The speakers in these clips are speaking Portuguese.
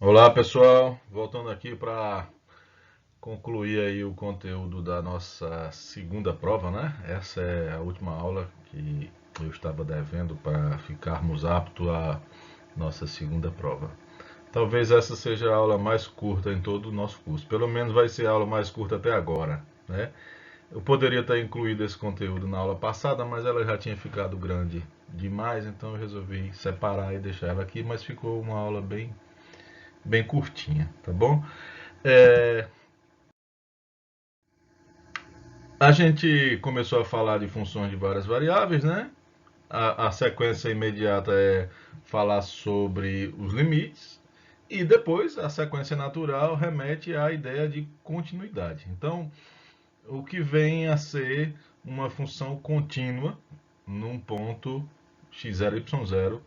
Olá pessoal, voltando aqui para concluir aí o conteúdo da nossa segunda prova, né? Essa é a última aula que eu estava devendo para ficarmos aptos à nossa segunda prova. Talvez essa seja a aula mais curta em todo o nosso curso, pelo menos vai ser a aula mais curta até agora, né? Eu poderia ter incluído esse conteúdo na aula passada, mas ela já tinha ficado grande demais, então eu resolvi separar e deixar ela aqui, mas ficou uma aula bem curtinha, tá bom? É, a gente começou a falar de funções de várias variáveis, né? A sequência imediata é falar sobre os limites e depois a sequência natural remete à ideia de continuidade. Então, o que vem a ser uma função contínua num ponto x0, y0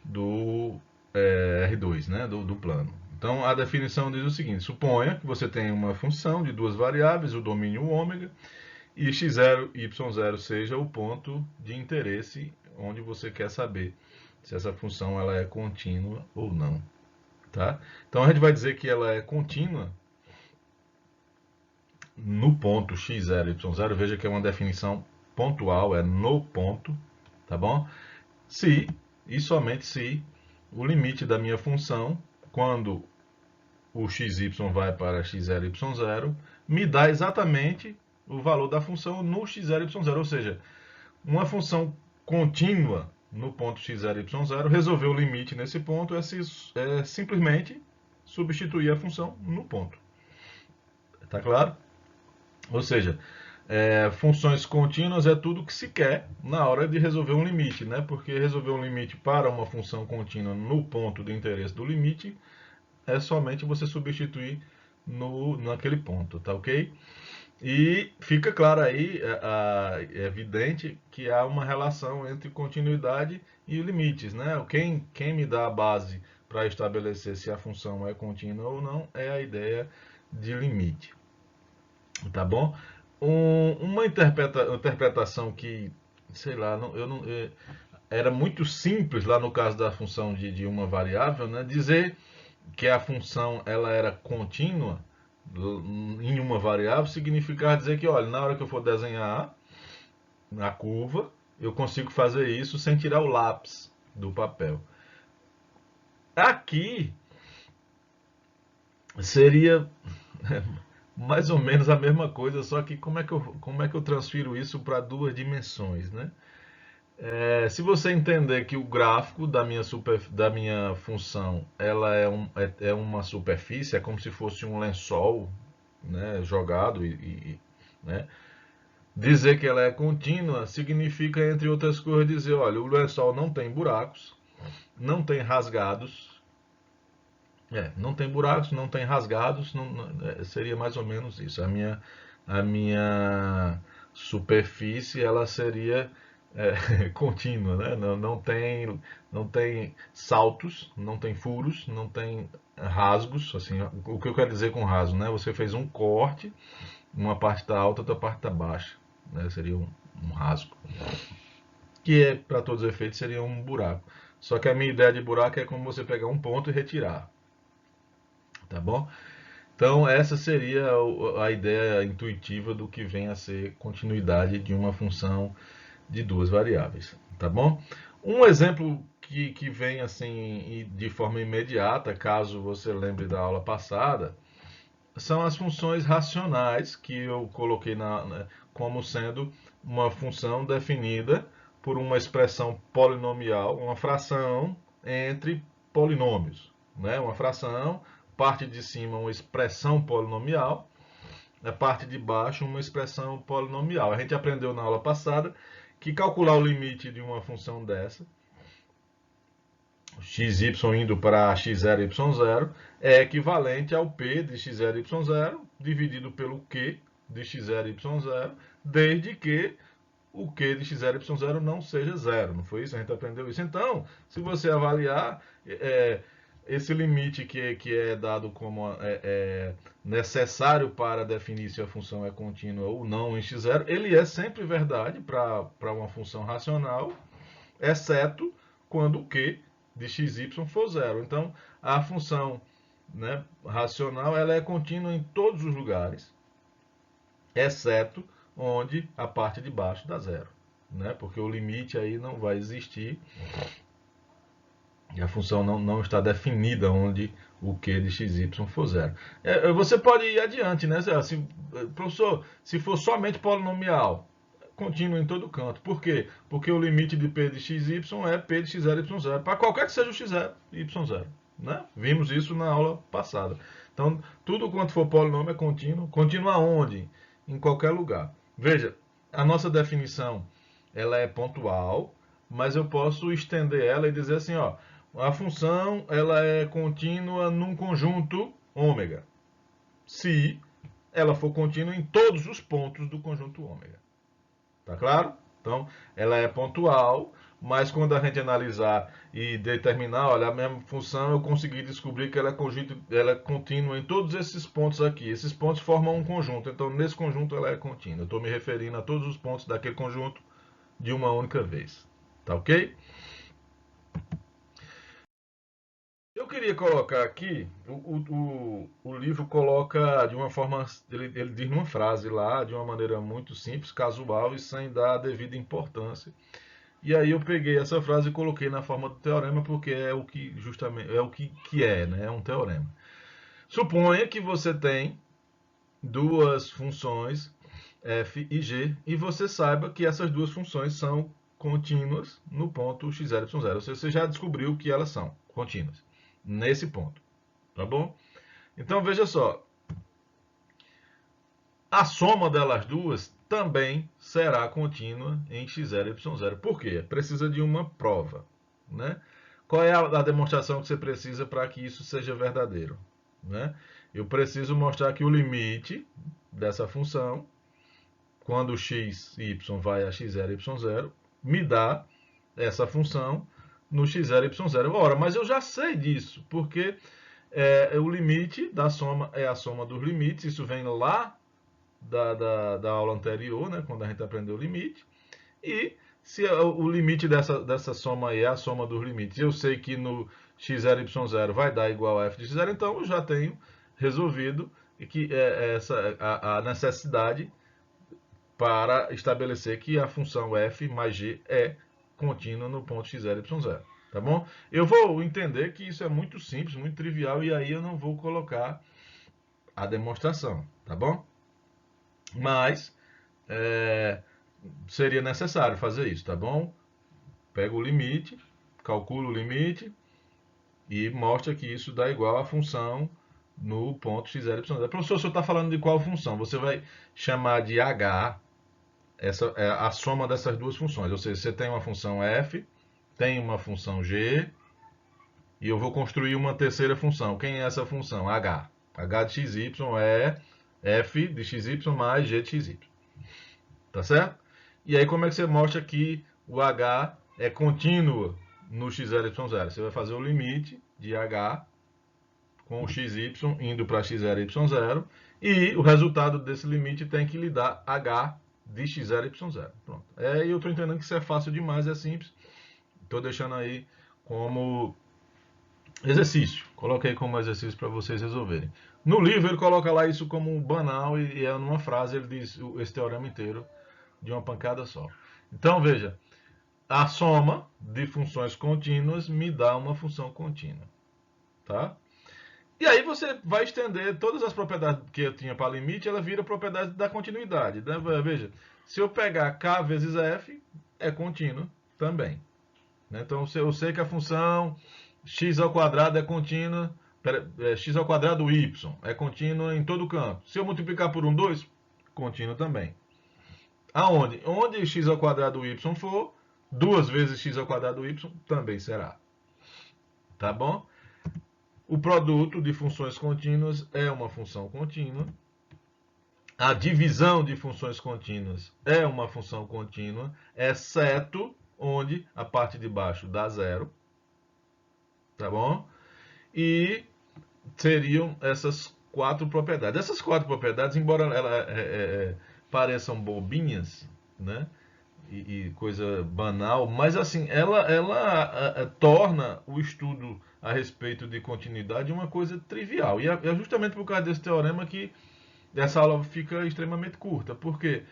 do R2, né? do plano. Então, a definição diz o seguinte: suponha que você tem uma função de duas variáveis, o domínio ômega, e x0 e y0 seja o ponto de interesse onde você quer saber se essa função ela é contínua ou não. Tá? Então a gente vai dizer que ela é contínua no ponto x0 e y0. Veja que é uma definição pontual, é no ponto, tá bom? Se e somente se o limite da minha função, quando o xy vai para x0 e y0, me dá exatamente o valor da função no x0 e y0, ou seja, uma função contínua no ponto x0 e y0, resolver o limite nesse ponto é simplesmente substituir a função no ponto. Tá claro? Ou seja, funções contínuas é tudo que se quer na hora de resolver um limite, né? Porque resolver um limite para uma função contínua no ponto de interesse do limite é somente você substituir naquele ponto, tá ok? E fica claro aí, é evidente que há uma relação entre continuidade e limites, né? Quem me dá a base para estabelecer se a função é contínua ou não é a ideia de limite, tá bom? Uma interpretação que, sei lá, eu não, era muito simples lá no caso da função de uma variável, né? Dizer que a função ela era contínua em uma variável significar dizer que, olha, na hora que eu for desenhar a curva, eu consigo fazer isso sem tirar o lápis do papel. Aqui seria mais ou menos a mesma coisa, só que como é que eu transfiro isso para duas dimensões, né? Se você entender que o gráfico da minha função ela é uma superfície, é como se fosse um lençol, né, jogado né, dizer que ela é contínua significa, entre outras coisas, dizer, olha, o lençol não tem buracos, não tem rasgados, não tem buracos, não tem rasgados, seria mais ou menos isso. A minha superfície ela seria contínua, né? Não tem saltos, não tem furos, não tem rasgos. Assim, o que eu quero dizer com rasgo, né? Você fez um corte, uma parte está alta, outra parte está baixa, né? Seria um rasgo, que para todos os efeitos seria um buraco. Só que a minha ideia de buraco é como você pegar um ponto e retirar, tá bom? Então, essa seria a ideia intuitiva do que vem a ser continuidade de uma função de duas variáveis, tá bom? Um exemplo que vem assim de forma imediata, caso você lembre da aula passada, são as funções racionais que eu coloquei como sendo uma função definida por uma expressão polinomial, uma fração entre polinômios, né? Uma fração, parte de cima uma expressão polinomial, a parte de baixo uma expressão polinomial. A gente aprendeu na aula passada que calcular o limite de uma função dessa, xy indo para x0, y0, é equivalente ao p de x0, y0 dividido pelo q de x0, y0, desde que o q de x0, y0 não seja zero. Não foi isso? A gente aprendeu isso. Então, se você avaliar esse limite que é dado como necessário para definir se a função é contínua ou não em x0, ele é sempre verdade para uma função racional, exceto quando o q de xy for zero. Então, a função né, racional, ela é contínua em todos os lugares, exceto onde a parte de baixo dá zero, né? Porque o limite aí não vai existir e a função não está definida onde o q de xy for zero. Você pode ir adiante, né? Assim, professor, se for somente polinomial, contínuo em todo canto. Por quê? Porque o limite de p de xy é p de x0, y0, para qualquer que seja o x0, y0. Né? Vimos isso na aula passada. Então, tudo quanto for polinômio é contínuo. Contínuo aonde? Em qualquer lugar. Veja, a nossa definição ela é pontual, mas eu posso estender ela e dizer assim, ó, a função ela é contínua num conjunto ômega, se ela for contínua em todos os pontos do conjunto ômega. Tá claro? Então, ela é pontual, mas quando a gente analisar e determinar, olha, a mesma função, eu consegui descobrir que ela é contínua em todos esses pontos aqui. Esses pontos formam um conjunto, então nesse conjunto ela é contínua. Eu estou me referindo a todos os pontos daquele conjunto de uma única vez. Tá ok? Eu queria colocar aqui, o livro coloca de uma forma, ele diz numa frase lá, de uma maneira muito simples, casual e sem dar a devida importância. E aí eu peguei essa frase e coloquei na forma do teorema, porque é o que justamente é o que é, né? É um teorema. Suponha que você tem duas funções f e g e você saiba que essas duas funções são contínuas no ponto x, y, 0. Ou seja, você já descobriu que elas são contínuas nesse ponto, tá bom? Então veja só, a soma delas duas também será contínua em x0 e y0. Por quê? Precisa de uma prova, né? Qual é a demonstração que você precisa para que isso seja verdadeiro? Né? Eu preciso mostrar que o limite dessa função, quando x e y vai a x0 e y0, me dá essa função no x0 e y0. Ora, mas eu já sei disso, porque o limite da soma é a soma dos limites, isso vem lá da aula anterior, né, quando a gente aprendeu o limite, e se o limite dessa soma aí é a soma dos limites, eu sei que no x0 e y0 vai dar igual a f de x0, então eu já tenho resolvido que a necessidade para estabelecer que a função f mais g é contínua no ponto x0 e y0. Tá bom? Eu vou entender que isso é muito simples, muito trivial, e aí eu não vou colocar a demonstração, tá bom? Mas seria necessário fazer isso, tá bom? Pega o limite, calcula o limite e mostra que isso dá igual à função no ponto x0 e y0. Professor, o senhor está falando de qual função? Você vai chamar de h essa é a soma dessas duas funções. Ou seja, você tem uma função f, tem uma função g, e eu vou construir uma terceira função. Quem é essa função? H. H de xy é f de xy mais g de xy. Tá certo? E aí como é que você mostra que o h é contínuo no x0 e y0? Você vai fazer o limite de h com o xy indo para x0 e y0, e o resultado desse limite tem que lhe dar h de x0 e y0. Pronto. Eu estou entendendo que isso é fácil demais, é simples. Estou deixando aí como exercício. Coloquei como exercício para vocês resolverem. No livro ele coloca lá isso como banal e é numa frase ele diz esse teorema inteiro de uma pancada só. Então veja, a soma de funções contínuas me dá uma função contínua, tá? E aí você vai estender todas as propriedades que eu tinha para limite, ela vira propriedade da continuidade. Né? Veja, se eu pegar k vezes f, é contínuo também. Né? Então eu sei que a função x ao quadrado é contínua, x ao quadrado y é contínua em todo canto. Se eu multiplicar por 1, 2, contínuo também. Aonde? Onde x ao quadrado y for, 2 vezes x ao quadrado y também será. Tá bom? O produto de funções contínuas é uma função contínua. A divisão de funções contínuas é uma função contínua, exceto onde a parte de baixo dá zero. Tá bom? E seriam essas quatro propriedades. Essas quatro propriedades, embora elas pareçam bobinhas, né? e coisa banal, mas assim, ela torna o estudo a respeito de continuidade uma coisa trivial. E é justamente por causa desse teorema que essa aula fica extremamente curta, porque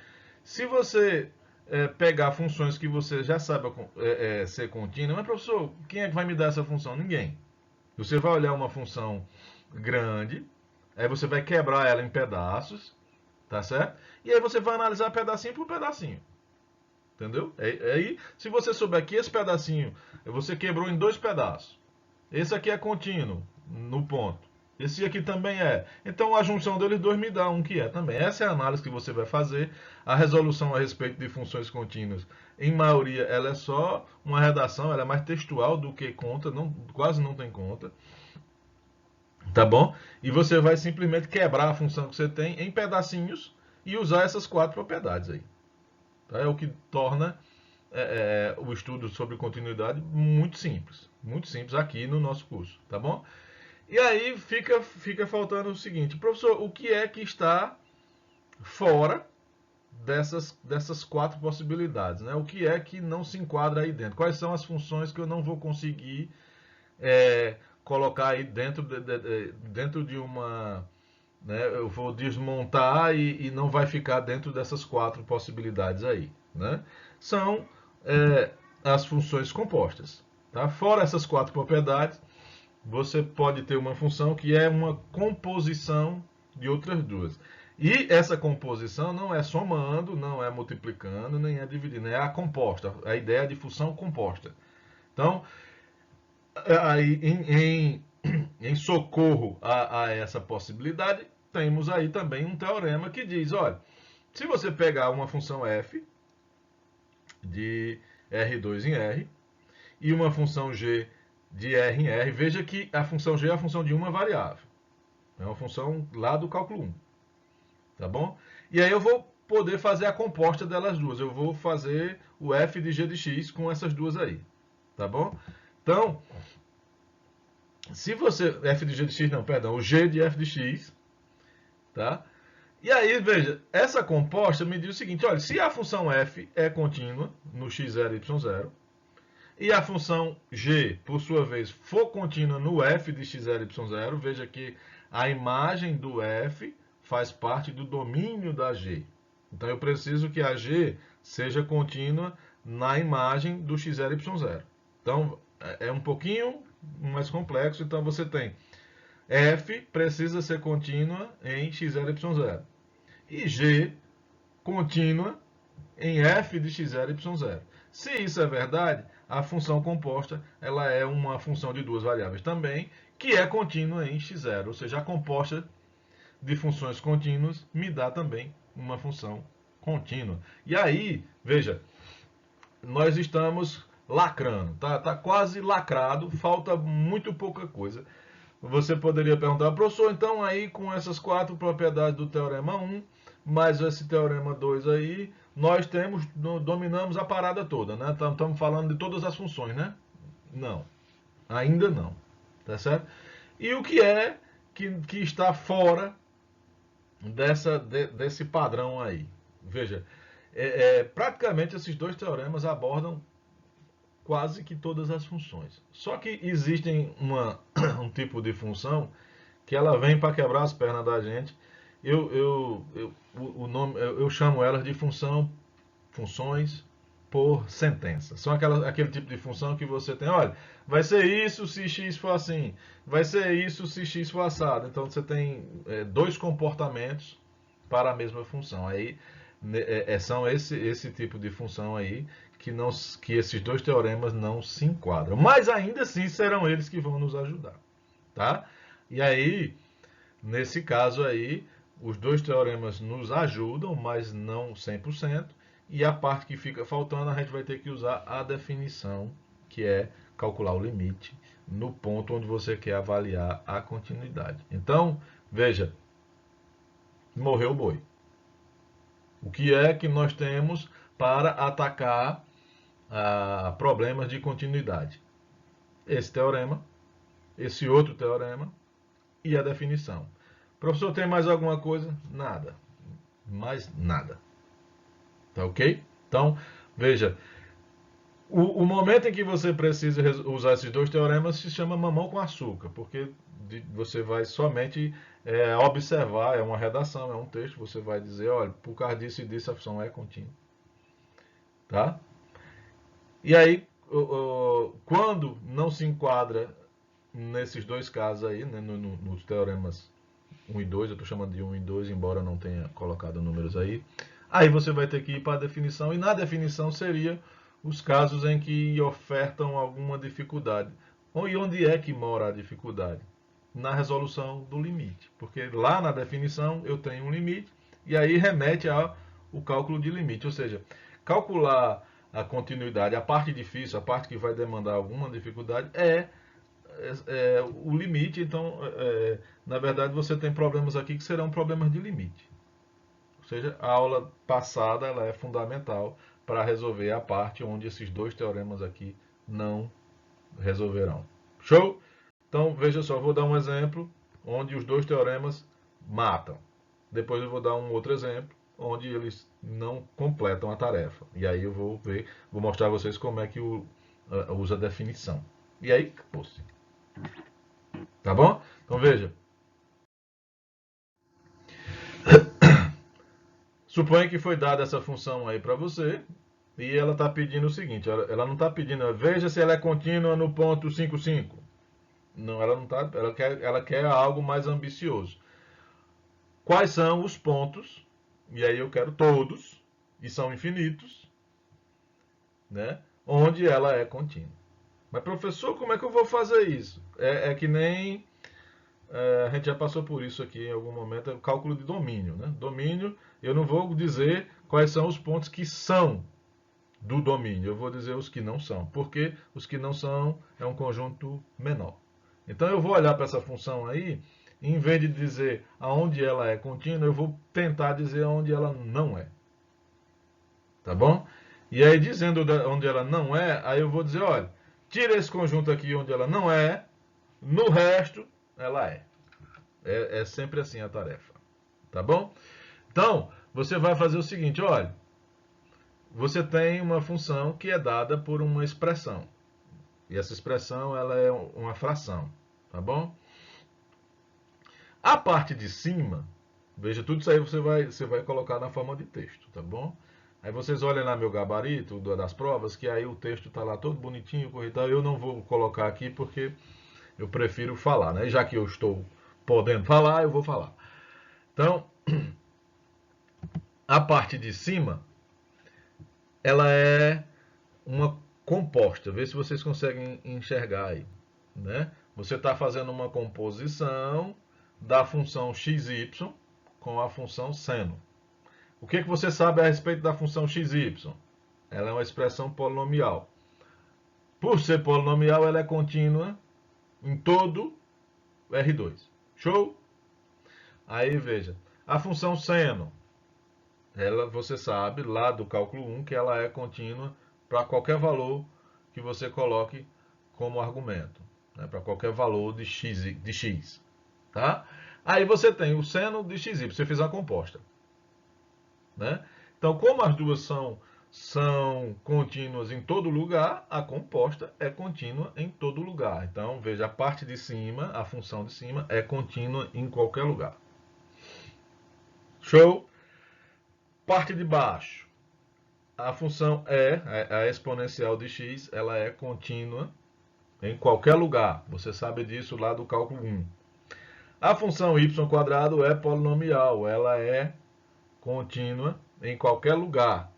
se você pegar funções que você já sabe ser contínua, mas professor, quem é que vai me dar essa função? Ninguém. Você vai olhar uma função grande, aí você vai quebrar ela em pedaços, tá certo? E aí você vai analisar pedacinho por pedacinho. Entendeu? Aí, se você souber que esse pedacinho você quebrou em dois pedaços, esse aqui é contínuo no ponto, esse aqui também é. Então a junção deles dois me dá um que é também. Essa é a análise que você vai fazer. A resolução a respeito de funções contínuas, em maioria, ela é só uma redação, ela é mais textual do que conta, não, quase não tem conta. Tá bom? E você vai simplesmente quebrar a função que você tem em pedacinhos e usar essas quatro propriedades aí. Tá? É o que torna o estudo sobre continuidade muito simples aqui no nosso curso, tá bom? E aí fica faltando o seguinte, professor, o que é que está fora dessas quatro possibilidades, né? O que é que não se enquadra aí dentro? Quais são as funções que eu não vou conseguir colocar aí dentro de uma, né? Eu vou desmontar e não vai ficar dentro dessas quatro possibilidades aí, né? São as funções compostas. Tá? Fora essas quatro propriedades, você pode ter uma função que é uma composição de outras duas. E essa composição não é somando, não é multiplicando, nem é dividindo, é a composta, a ideia de função composta. Então, aí, em socorro a essa possibilidade, temos aí também um teorema que diz, olha, se você pegar uma função f de R2 em R e uma função g de R em R, veja que a função g é a função de uma variável. É uma função lá do cálculo 1. Tá bom? E aí eu vou poder fazer a composta delas duas. Eu vou fazer o f de g de x com essas duas aí. Tá bom? Então, se você... f de g de x, não, perdão. O g de f de x. Tá? E aí, veja, essa composta me diz o seguinte, olha, se a função f é contínua no x0 e y0, e a função g, por sua vez, for contínua no f de x0 e y0, veja que a imagem do f faz parte do domínio da g. Então eu preciso que a g seja contínua na imagem do x0 e y0. Então é um pouquinho mais complexo, então você tem f precisa ser contínua em x0 e y0. E g contínua em f de x0 e y0. Se isso é verdade, a função composta ela é uma função de duas variáveis também, que é contínua em x0, ou seja, a composta de funções contínuas me dá também uma função contínua. E aí, veja, nós estamos lacrando, tá quase lacrado, falta muito pouca coisa. Você poderia perguntar, professor, então aí com essas quatro propriedades do teorema 1, mais esse teorema 2 aí, nós dominamos a parada toda, né? Estamos falando de todas as funções, né? Não, ainda não, tá certo? E o que é que está fora desse padrão aí? Veja, praticamente esses dois teoremas abordam quase que todas as funções. Só que existem um tipo de função que ela vem para quebrar as pernas da gente. Eu chamo elas de funções por sentença. São aquele tipo de função que você tem, olha, vai ser isso se x for assim, vai ser isso se x for assado. Então você tem dois comportamentos para a mesma função. Aí são esse tipo de função aí que esses dois teoremas não se enquadram. Mas ainda assim serão eles que vão nos ajudar. Tá? E aí, nesse caso aí, os dois teoremas nos ajudam, mas não 100%. E a parte que fica faltando, a gente vai ter que usar a definição, que é calcular o limite no ponto onde você quer avaliar a continuidade. Então, veja, morreu o boi. O que é que nós temos para atacar problemas de continuidade? Esse teorema, esse outro teorema e a definição. Professor, tem mais alguma coisa? Nada. Mais nada. Tá ok? Então, Veja, o momento em que você precisa usar esses dois teoremas se chama mamão com açúcar, porque você vai somente observar, é uma redação, é um texto, você vai dizer, olha, por causa disso e disso a função é contínua. Tá? E aí, quando não se enquadra nesses dois casos aí, né, nos teoremas 1 e 2, eu estou chamando de 1 e 2, embora não tenha colocado números aí você vai ter que ir para a definição, e na definição seria os casos em que ofertam alguma dificuldade. E onde é que mora a dificuldade? Na resolução do limite, porque lá na definição eu tenho um limite, e aí remete ao cálculo de limite, ou seja, calcular a continuidade, a parte difícil, a parte que vai demandar alguma dificuldade, o limite. Então, na verdade, você tem problemas aqui que serão problemas de limite. Ou seja, a aula passada ela é fundamental para resolver a parte onde esses dois teoremas aqui não resolverão. Show? Então, veja só, vou dar um exemplo onde os dois teoremas matam. Depois eu vou dar um outro exemplo onde eles não completam a tarefa. E aí eu vou mostrar a vocês como é que usa a definição. E aí, acabou-se. Tá bom? Então veja. Suponha que foi dada essa função aí para você e ela está pedindo o seguinte, ela não está pedindo, veja se ela é contínua no ponto 55. Não, ela não tá, ela quer algo mais ambicioso. Quais são os pontos? E aí eu quero todos, e são infinitos, né? Onde ela é contínua. Mas professor, como é que eu vou fazer isso? É que nem a gente já passou por isso aqui em algum momento, é o cálculo de domínio, né? Domínio, eu não vou dizer quais são os pontos que são do domínio, eu vou dizer os que não são, porque os que não são é um conjunto menor. Então eu vou olhar para essa função aí, e em vez de dizer aonde ela é contínua, eu vou tentar dizer aonde ela não é. Tá bom? E aí dizendo onde ela não é, aí eu vou dizer, olha, tira esse conjunto aqui onde ela não é, no resto ela é. É sempre assim a tarefa. Tá bom? Então, você vai fazer o seguinte, olha, você tem uma função que é dada por uma expressão. E essa expressão ela é uma fração, tá bom? A parte de cima, veja, tudo isso aí você vai colocar na forma de texto, tá bom? Aí vocês olham lá meu gabarito das provas, que aí o texto está lá todo bonitinho, corrigido. Eu não vou colocar aqui porque eu prefiro falar, né? Já que eu estou podendo falar, eu vou falar. Então, a parte de cima, ela é uma composta. Vê se vocês conseguem enxergar aí, né? Você está fazendo uma composição da função xy com a função seno. O que você sabe a respeito da função xy? Ela é uma expressão polinomial. Por ser polinomial, ela é contínua em todo R2. Show? Aí veja, a função seno, você sabe lá do cálculo 1 que ela é contínua para qualquer valor que você coloque como argumento, né? Para qualquer valor de x, tá? Aí você tem o seno de xy, você fez a composta, né? Então, como as duas são contínuas em todo lugar, a composta é contínua em todo lugar. Então, veja, a parte de cima, a função de cima, é contínua em qualquer lugar. Show? Parte de baixo. A função a exponencial de x, ela é contínua em qualquer lugar. Você sabe disso lá do cálculo 1. A função y² é polinomial, ela é contínua em qualquer lugar.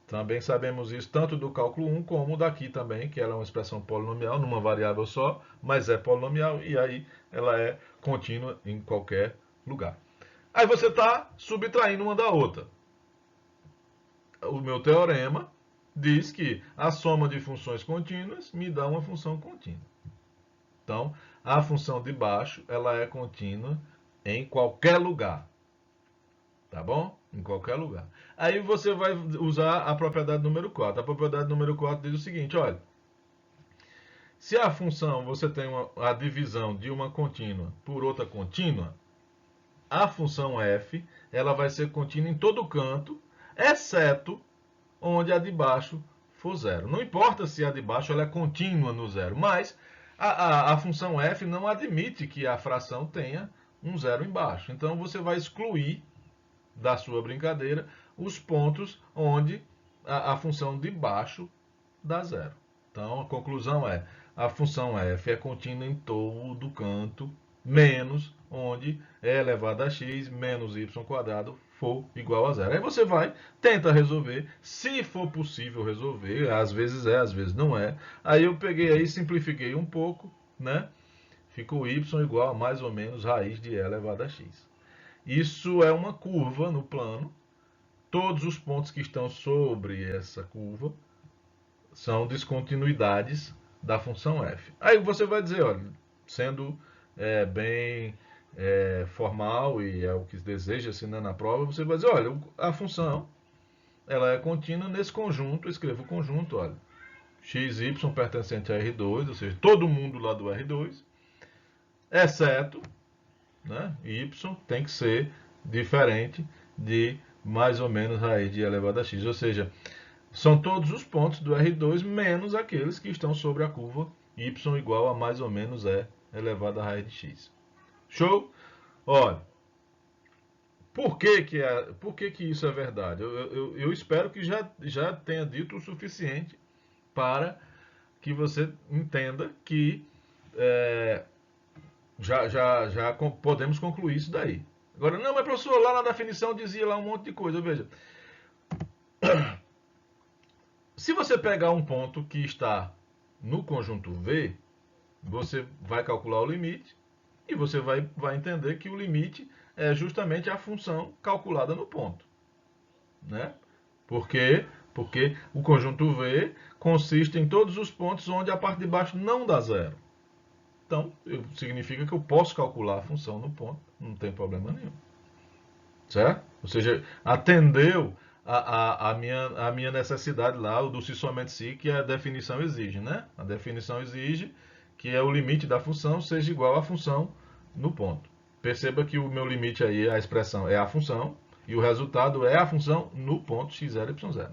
Também sabemos isso tanto do cálculo 1 como daqui também, que ela é uma expressão polinomial numa variável só, mas é polinomial e aí ela é contínua em qualquer lugar. Aí você está subtraindo uma da outra. O meu teorema diz que a soma de funções contínuas me dá uma função contínua. Então, a função de baixo ela é contínua em qualquer lugar. Tá bom? Em qualquer lugar. Aí você vai usar a propriedade número 4. A propriedade número 4 diz o seguinte, olha. Se a função, você tem a divisão de uma contínua por outra contínua, a função f ela vai ser contínua em todo canto, exceto onde a de baixo for zero. Não importa se a de baixo ela é contínua no zero, mas a função f não admite que a fração tenha um zero embaixo. Então você vai excluir da sua brincadeira os pontos onde a função de baixo dá zero. Então a conclusão é: a função f é contínua em todo canto, menos onde e elevado a x menos y quadrado for igual a zero. Aí você vai, tenta resolver, se for possível resolver, às vezes é, às vezes não é. Aí eu peguei aí, simplifiquei um pouco, né? Ficou y igual a mais ou menos raiz de e elevado a x. Isso é uma curva no plano. Todos os pontos que estão sobre essa curva são descontinuidades da função f. Aí você vai dizer, olha, sendo bem formal, e é o que deseja-se, né, na prova, você vai dizer, olha, a função ela é contínua nesse conjunto, eu escrevo o conjunto, olha, x, y pertencente a R2, ou seja, todo mundo lá do R2, exceto, né, y tem que ser diferente de mais ou menos raiz de elevado a x, ou seja, são todos os pontos do R2 menos aqueles que estão sobre a curva y igual a mais ou menos e elevado a raiz de x. Show? Olha, por que isso é verdade? Eu espero que já tenha dito o suficiente para que você entenda que já podemos concluir isso daí. Agora, não, mas professor, lá na definição dizia lá um monte de coisa. Veja, se você pegar um ponto que está no conjunto V, você vai calcular o limite e você vai entender que o limite é justamente a função calculada no ponto, né? Por quê? Porque o conjunto V consiste em todos os pontos onde a parte de baixo não dá zero. Então, significa que eu posso calcular a função no ponto, não tem problema nenhum. Certo? Ou seja, atendeu a minha necessidade lá, o do se somente se, que a definição exige, né? A definição exige que o limite da função seja igual à função no ponto. Perceba que o meu limite aí, a expressão é a função, e o resultado é a função no ponto x0, y0.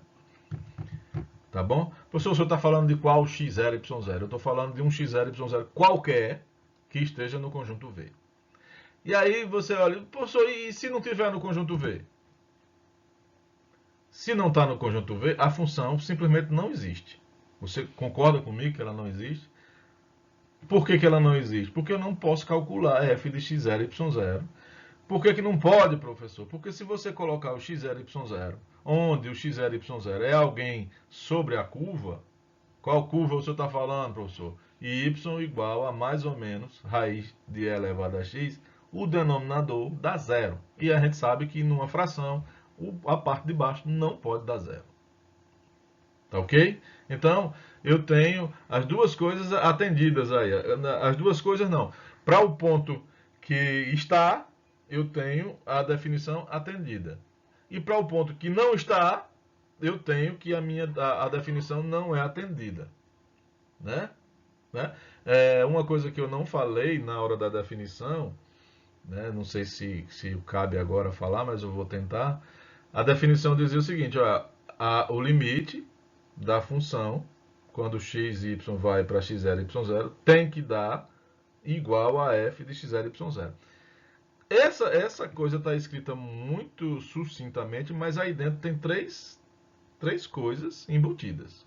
Tá bom? Professor, o senhor está falando de qual x0, y0? Eu estou falando de um x0, y0 qualquer que esteja no conjunto V. E aí você olha, professor, e se não tiver no conjunto V? Se não está no conjunto V, a função simplesmente não existe. Você concorda comigo que ela não existe? Por que ela não existe? Porque eu não posso calcular f de x0 e y0. Por que não pode, professor? Porque se você colocar o x0 e y0, onde o x0 e y0 é alguém sobre a curva, qual curva o senhor está falando, professor? Y igual a mais ou menos raiz de e elevado a x, o denominador dá zero. E a gente sabe que numa fração, a parte de baixo não pode dar zero. Tá ok? Então, eu tenho as duas coisas atendidas aí. As duas coisas não. Para o ponto que está, eu tenho a definição atendida. E para o ponto que não está, eu tenho que a definição não é atendida. Né? Uma coisa que eu não falei na hora da definição, né? Não sei se cabe agora falar, mas eu vou tentar. A definição dizia o seguinte, ó, o limite da função, quando x e y vai para x0 e y0, tem que dar igual a f de x0 e y0. Essa coisa está escrita muito sucintamente, mas aí dentro tem três coisas embutidas.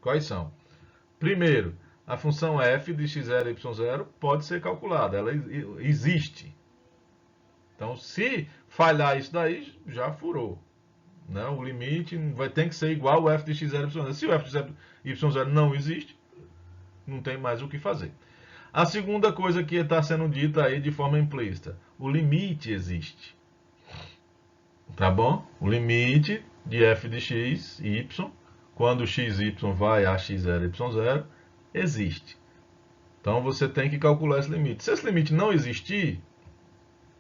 Quais são? Primeiro, a função f de x0 e y0 pode ser calculada, ela existe. Então, se falhar isso daí, já furou. Né? O limite tem que ser igual ao f de x0 e y0. Se o f de y0 não existe, não tem mais o que fazer. A segunda coisa que está sendo dita aí de forma implícita, o limite existe. Tá bom? O limite de f de x e y, quando x e y vai a x0 e y0, existe. Então você tem que calcular esse limite. Se esse limite não existir,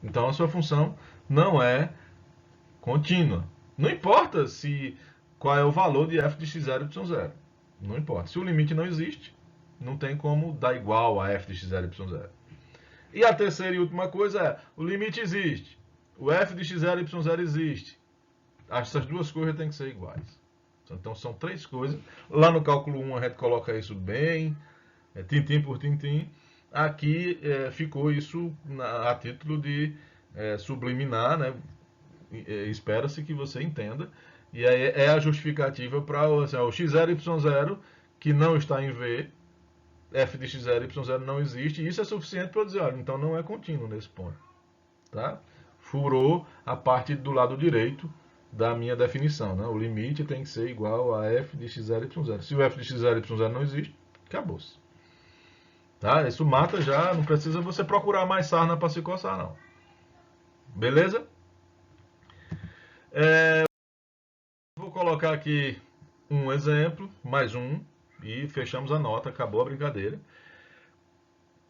então a sua função não é contínua. Não importa qual é o valor de f de x0 e y0. Não importa. Se o limite não existe, não tem como dar igual a f de x0 e y0. E a terceira e última coisa é, o limite existe. O f de x0 e y0 existe. Essas duas coisas têm que ser iguais. Então são três coisas. Lá no cálculo 1 a gente coloca isso bem, tintim por tintim. Aqui ficou isso a título de subliminar, né? Espera-se que você entenda. E aí é a justificativa para assim, o x0, y0 que não está em V, f de x0 e y0 não existe. E isso é suficiente para eu dizer, olha, então não é contínuo nesse ponto. Tá? Furou a parte do lado direito da minha definição. Né? O limite tem que ser igual a f de x0 e y0. Se o f de x0 e y0 não existe, acabou-se. Tá? Isso mata já, não precisa você procurar mais sarna para se coçar, não. Beleza? Vou colocar aqui um exemplo, mais um, e fechamos a nota, acabou a brincadeira.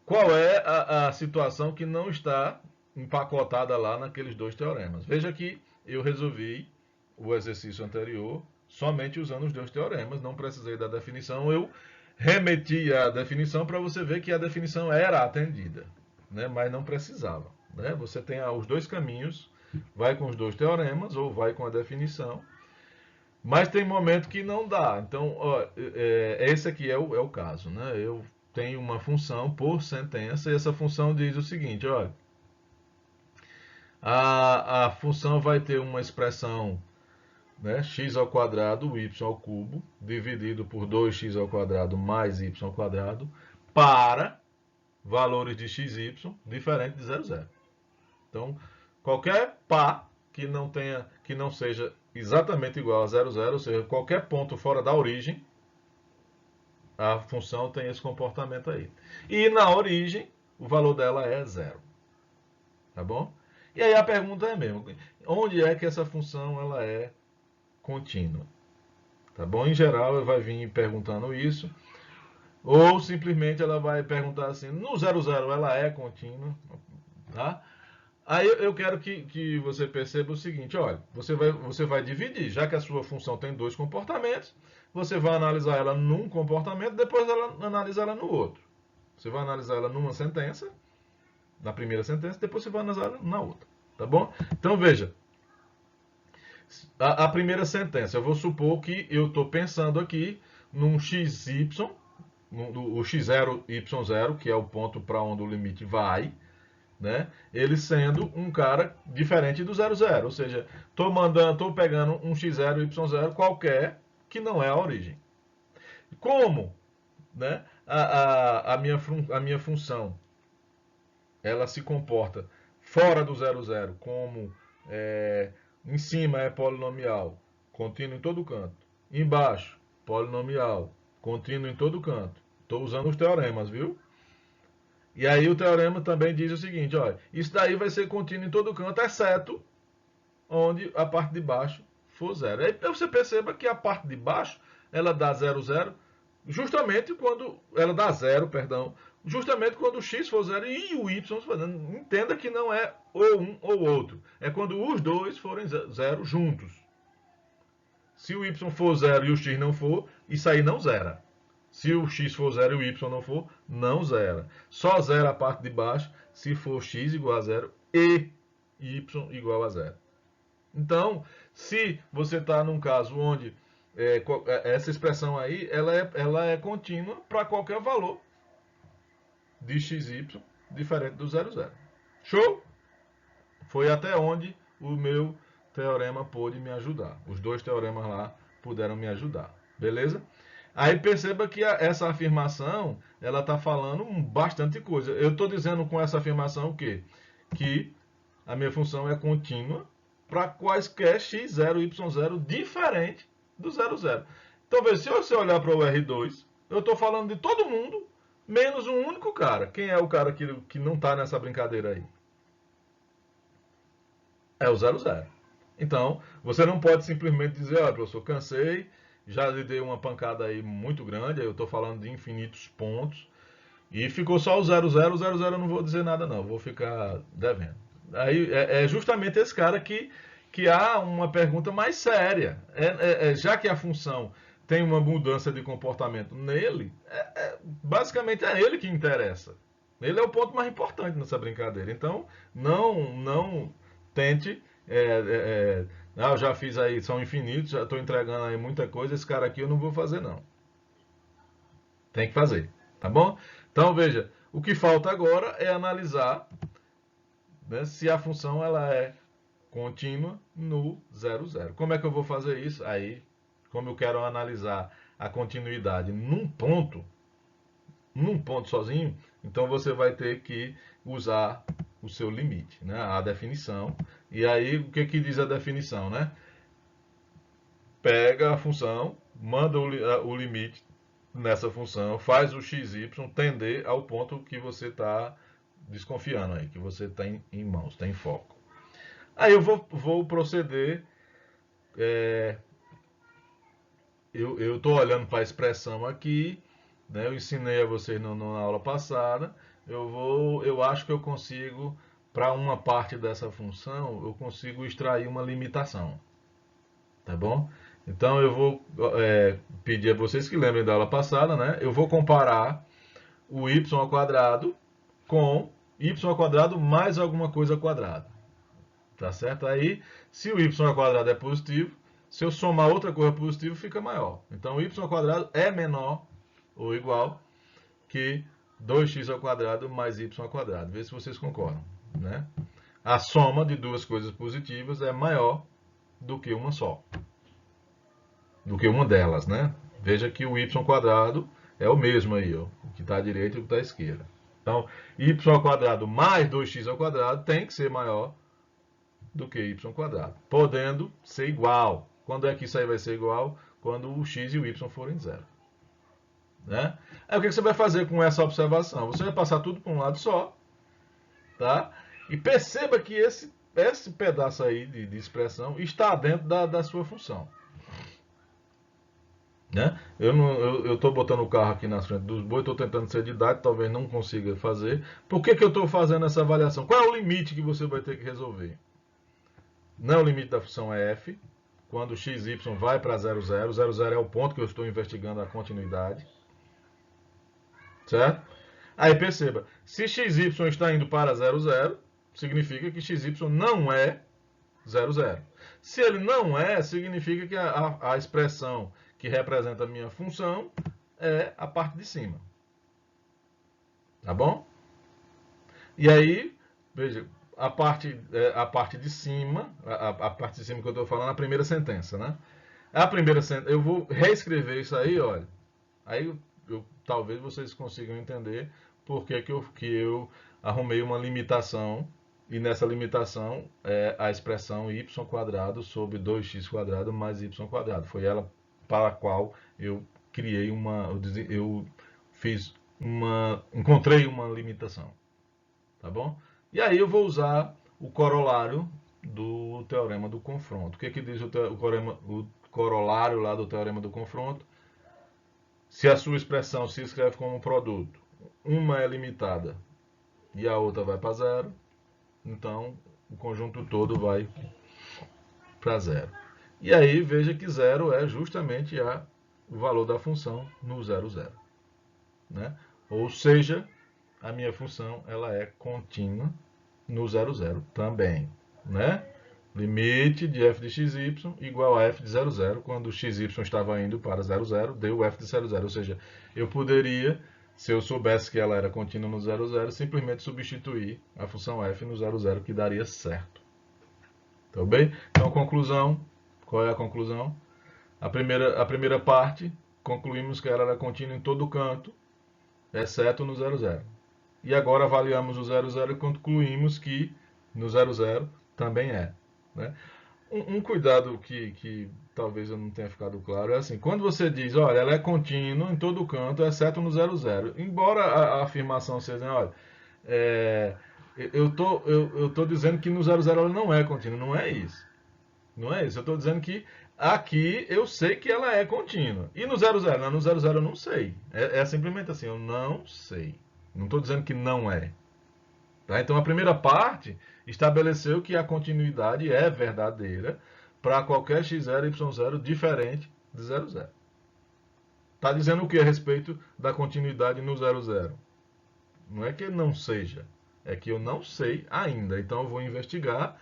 Qual é a situação que não está empacotada lá naqueles dois teoremas? Veja que eu resolvi o exercício anterior somente usando os dois teoremas, não precisei da definição, eu remeti a definição para você ver que a definição era atendida, né? Mas não precisava. Né? Você tem os dois caminhos, vai com os dois teoremas ou vai com a definição, mas tem momento que não dá. Então, ó, esse aqui é o caso. Né? Eu tenho uma função por sentença e essa função diz o seguinte, olha, a função vai ter uma expressão, né, x ao quadrado, y ao cubo, dividido por 2x ao quadrado mais y ao quadrado, para valores de x e y diferente de 0, 0. Então, qualquer par que não seja exatamente igual a 0, 0, ou seja, qualquer ponto fora da origem, a função tem esse comportamento aí. E na origem, o valor dela é 0. Tá bom? E aí a pergunta é mesmo, onde é que essa função ela é contínua? Tá bom? Em geral, ela vai vir perguntando isso. Ou simplesmente ela vai perguntar assim, no 0, 0 ela é contínua? Tá? Aí eu quero que você perceba o seguinte, olha, você vai dividir, já que a sua função tem dois comportamentos, você vai analisar ela num comportamento, depois ela analisa ela no outro. Você vai analisar ela numa sentença, na primeira sentença, depois você vai analisar ela na outra. Tá bom? Então veja, a primeira sentença, eu vou supor que eu estou pensando aqui num xy, o x0, y0, que é o ponto para onde o limite vai, né? Ele sendo um cara diferente do 0, 0. Ou seja, estou pegando um x0, y0 qualquer que não é a origem. Como, né, a minha função ela se comporta fora do 0, 0 como em cima é polinomial, contínuo em todo canto. Embaixo, polinomial, contínuo em todo canto. Estou usando os teoremas, viu? E aí o teorema também diz o seguinte, olha, isso daí vai ser contínuo em todo canto, exceto onde a parte de baixo for 0. Aí você perceba que a parte de baixo, ela dá 0, 0, justamente quando ela dá 0, perdão, justamente quando o x for 0 e o y for 0. Entenda que não é ou um ou outro. É quando os dois forem 0 juntos. Se o y for 0 e o x não for, isso aí não zera. Se o x for 0 e o y não for, não zera. Só zera a parte de baixo se for x igual a 0 e y igual a 0. Então, se você está num caso onde essa expressão aí ela é contínua para qualquer valor de xy diferente do 0, 0. Show? Foi até onde o meu teorema pôde me ajudar. Os dois teoremas lá puderam me ajudar. Beleza? Aí perceba que essa afirmação ela está falando bastante coisa. Eu estou dizendo com essa afirmação o quê? Que a minha função é contínua para quaisquer x0, y0 diferente do 0, 0. Então, veja, se você olhar para o R2, eu estou falando de todo mundo, menos um único cara. Quem é o cara que não está nessa brincadeira aí? É o 0, 0. Então, você não pode simplesmente dizer, olha, professor, cansei, já lhe dei uma pancada aí muito grande, aí eu estou falando de infinitos pontos, e ficou só o 0, 0, 0, 0, eu não vou dizer nada não, vou ficar devendo. Aí é justamente esse cara que há uma pergunta mais séria. Já que a função tem uma mudança de comportamento nele, basicamente é ele que interessa. Ele é o ponto mais importante nessa brincadeira. Então, não tente Eu já fiz aí, são infinitos, já estou entregando aí muita coisa, esse cara aqui eu não vou fazer não. Tem que fazer, tá bom? Então veja, o que falta agora é analisar, né, se a função ela é contínua no 0, 0. Como é que eu vou fazer isso? Aí, como eu quero analisar a continuidade num ponto sozinho, então você vai ter que usar o seu limite, né, a definição. E aí, o que que diz a definição, né? Pega a função, manda o limite nessa função, faz o xy tender ao ponto que você está desconfiando aí, que você tem em mãos, tem em foco. Aí eu vou proceder. Eu estou olhando para a expressão aqui, né? Eu ensinei a vocês na aula passada. Eu acho que eu consigo, para uma parte dessa função, eu consigo extrair uma limitação, tá bom? Então eu vou pedir a vocês que lembrem da aula passada, né? Eu vou comparar o y ao quadrado com y ao quadrado mais alguma coisa ao quadrado. Tá certo? Aí, se o y ao quadrado é positivo, se eu somar outra coisa positiva, fica maior. Então, o y ao quadrado é menor ou igual que 2x ao quadrado mais y ao quadrado. Vê se vocês concordam, né? A soma de duas coisas positivas é maior do que uma só. Do que uma delas, né? Veja que o y ao quadrado é o mesmo aí, ó, o que está à direita e o que está à esquerda. Então, y ao quadrado mais 2x ao quadrado tem que ser maior do que y quadrado, podendo ser igual. Quando é que isso aí vai ser igual? Quando o x e o y forem zero. Né? Aí o que você vai fazer com essa observação? Você vai passar tudo para um lado só, tá? E perceba que esse pedaço aí de expressão está dentro da sua função. Né? Eu estou botando o carro aqui na frente dos bois, estou tentando ser didático, talvez não consiga fazer. Por que eu estou fazendo essa avaliação? Qual é o limite que você vai ter que resolver? Não, o limite da função é f, quando xy vai para 0, 0. 0, 0 é o ponto que eu estou investigando a continuidade. Certo? Aí perceba, se xy está indo para 0, 0, significa que xy não é 0, 0. Se ele não é, significa que a expressão que representa a minha função é a parte de cima. Tá bom? E aí, veja, a parte de cima, a parte de cima que eu estou falando, a primeira sentença, né? A primeira sentença, eu vou reescrever isso aí, olha. Aí talvez vocês consigam entender por que eu arrumei uma limitação, e nessa limitação é a expressão y quadrado sobre 2x quadrado mais y quadrado. Foi ela para a qual eu criei encontrei uma limitação. Tá bom? E aí eu vou usar o corolário do teorema do confronto. O que diz o corolário lá do teorema do confronto? Se a sua expressão se escreve como produto, uma é limitada e a outra vai para zero, então o conjunto todo vai para zero. E aí veja que zero é justamente o valor da função no 0, 0. Né? Ou seja, a minha função ela é contínua no 0, 0 também. Né? Limite de f de xy igual a f de 0, 0. Quando o xy estava indo para 0, 0, deu f de 0, 0. Ou seja, eu poderia, se eu soubesse que ela era contínua no 0, 0, simplesmente substituir a função f no 0, 0, que daria certo. Tá bem? Então, conclusão. Qual é a conclusão? A primeira parte, concluímos que ela era contínua em todo canto, exceto no 0, 0. E agora avaliamos o 0, 0 e concluímos que no 0, 0 também é. Né? Um cuidado que talvez eu não tenha ficado claro é assim, quando você diz, olha, ela é contínua em todo canto, exceto no 0, 0. Embora a afirmação seja, olha, eu tô dizendo que no 0, 0 ela não é contínua, não é isso. Não é isso, eu estou dizendo que aqui eu sei que ela é contínua. E no 0, 0? Não, no 0, 0 eu não sei. É simplesmente assim, eu não sei. Não estou dizendo que não é. Tá? Então a primeira parte estabeleceu que a continuidade é verdadeira para qualquer x0 e y0 diferente de 0, 0. Está dizendo o que a respeito da continuidade no 0, 0? Não é que não seja, é que eu não sei ainda. Então eu vou investigar,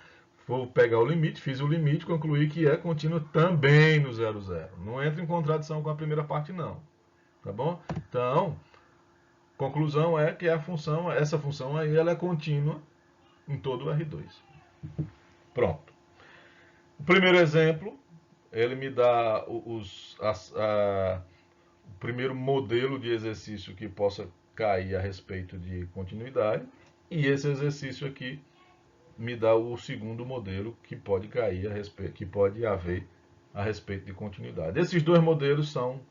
vou pegar o limite, fiz o limite, concluí que é contínuo também no 0, 0. Não entra em contradição com a primeira parte, não. Tá bom? Então, conclusão é que essa função aí, ela é contínua em todo o R2. Pronto. O primeiro exemplo, ele me dá o primeiro modelo de exercício que possa cair a respeito de continuidade. E esse exercício aqui me dá o segundo modelo que pode cair a respeito, que pode haver a respeito de continuidade. Esses dois modelos são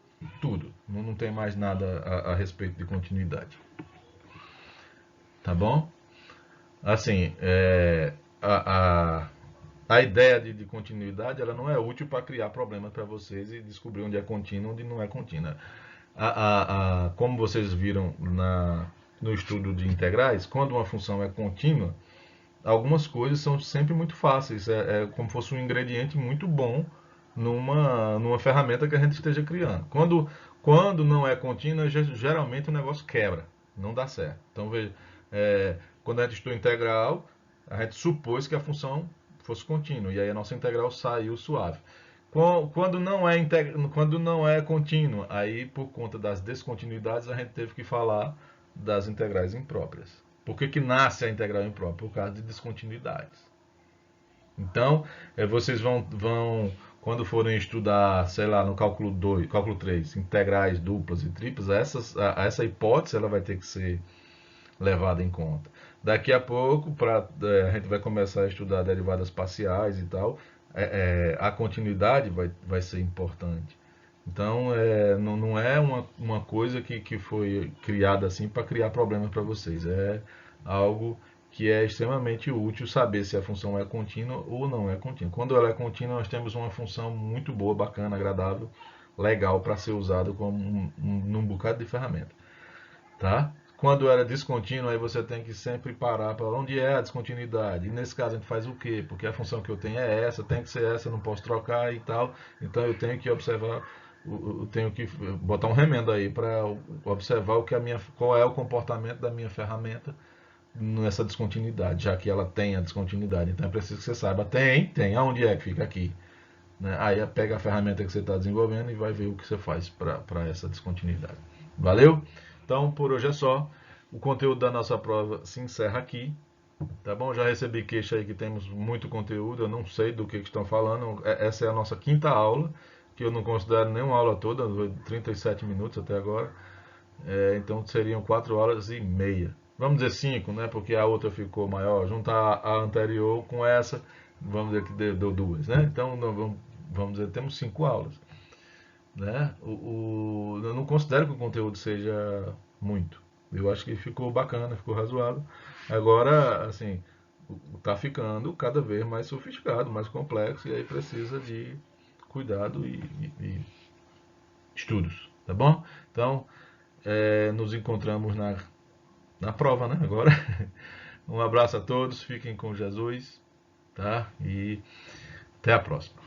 tudo. Não tem mais nada a respeito de continuidade. Tá bom? Assim, a ideia de continuidade, ela não é útil para criar problemas para vocês e descobrir onde é contínua e onde não é contínua. Como vocês viram no estudo de integrais, quando uma função é contínua, algumas coisas são sempre muito fáceis. É como se fosse um ingrediente muito bom numa ferramenta que a gente esteja criando. Quando não é contínua, geralmente o negócio quebra, não dá certo. Então, veja, quando a gente estudou integral, a gente supôs que a função fosse contínua, e aí a nossa integral saiu suave. Quando não é contínua, aí por conta das descontinuidades, a gente teve que falar das integrais impróprias. Por que nasce a integral imprópria? Por causa de descontinuidades. Então, vocês vão, quando forem estudar, sei lá, no cálculo 2, cálculo 3, integrais duplas e triplas, essa hipótese ela vai ter que ser levada em conta. Daqui a pouco, a gente vai começar a estudar derivadas parciais e tal, a continuidade vai ser importante. Então, não é uma coisa que foi criada assim para criar problemas para vocês. É algo que é extremamente útil saber se a função é contínua ou não é contínua. Quando ela é contínua, nós temos uma função muito boa, bacana, agradável, legal para ser usada num bocado de ferramenta. Tá? Quando ela é descontínua, aí você tem que sempre parar para onde é a descontinuidade. E nesse caso a gente faz o quê? Porque a função que eu tenho é essa, tem que ser essa, eu não posso trocar e tal. Então eu tenho que observar, eu tenho que botar um remendo aí para observar qual é o comportamento da minha ferramenta nessa descontinuidade, já que ela tem a descontinuidade. Então é preciso que você saiba, tem, aonde é que fica aqui. Né? Aí pega a ferramenta que você está desenvolvendo e vai ver o que você faz para essa descontinuidade. Valeu? Então, por hoje é só. O conteúdo da nossa prova se encerra aqui. Tá bom? Já recebi queixa aí que temos muito conteúdo. Eu não sei do que estão falando. Essa é a nossa quinta aula, que eu não considero nenhuma aula toda, 37 minutos até agora. Então seriam 4 horas e meia. Vamos dizer 5, né? Porque a outra ficou maior. Juntar a anterior com essa, vamos dizer que deu 2, né? Então vamos dizer que temos 5 aulas. Né? Eu não considero que o conteúdo seja muito. Eu acho que ficou bacana, ficou razoável. Agora, assim, está ficando cada vez mais sofisticado, mais complexo, e aí precisa de cuidado e estudos, tá bom? Então, nos encontramos na prova, né? Agora, um abraço a todos, fiquem com Jesus, tá? E até a próxima.